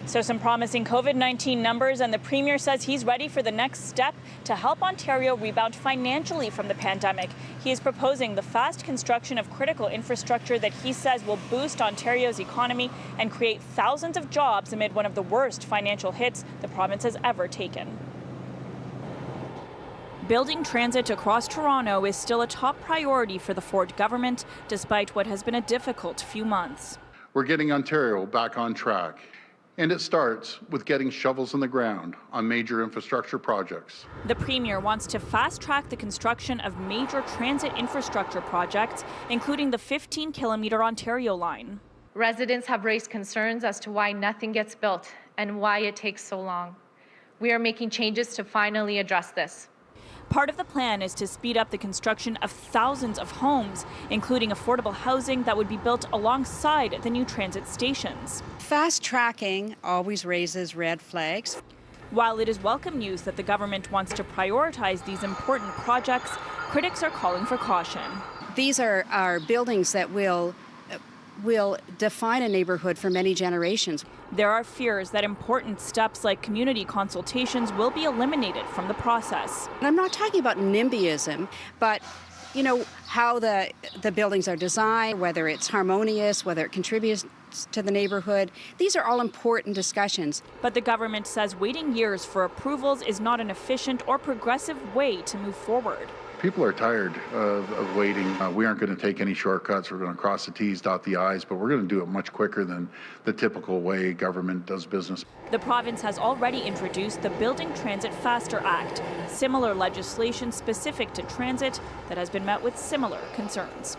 So some promising COVID-19 numbers, and the Premier says he's ready for the next step to help Ontario rebound financially from the pandemic. He is proposing the fast construction of critical infrastructure that he says will boost Ontario's economy and create thousands of jobs amid one of the worst financial hits the province has ever taken. Building transit across Toronto is still a top priority for the Ford government, despite what has been a difficult few months. We're getting Ontario back on track. And it starts with getting shovels in the ground on major infrastructure projects. The Premier wants to fast-track the construction of major transit infrastructure projects, including the 15-kilometre Ontario line. Residents have raised concerns as to why nothing gets built and why it takes so long. We are making changes to finally address this. Part of the plan is to speed up the construction of thousands of homes, including affordable housing that would be built alongside the new transit stations. Fast tracking always raises red flags. While it is welcome news that the government wants to prioritize these important projects, critics are calling for caution. These are buildings that will define a neighborhood for many generations. There are fears that important steps like community consultations will be eliminated from the process. And I'm not talking about NIMBYism, but how the buildings are designed, whether it's harmonious, whether it contributes to the neighborhood. These are all important discussions. But the government says waiting years for approvals is not an efficient or progressive way to move forward. People are tired of waiting. We aren't going to take any shortcuts. We're going to cross the T's, dot the I's, but we're going to do it much quicker than the typical way government does business. The province has already introduced the Building Transit Faster Act, similar legislation specific to transit that has been met with similar concerns.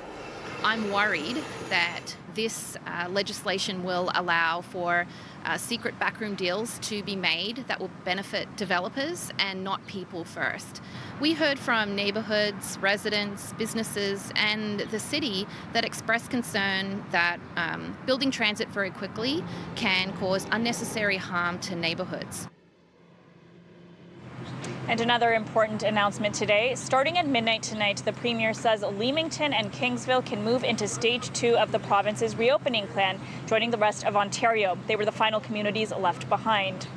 I'm worried that this legislation will allow for secret backroom deals to be made that will benefit developers and not people first. We heard from neighbourhoods, residents, businesses and the city that expressed concern that building transit very quickly can cause unnecessary harm to neighbourhoods. And another important announcement today. Starting at midnight tonight, the Premier says Leamington and Kingsville can move into Stage 2 of the province's reopening plan, joining the rest of Ontario. They were the final communities left behind.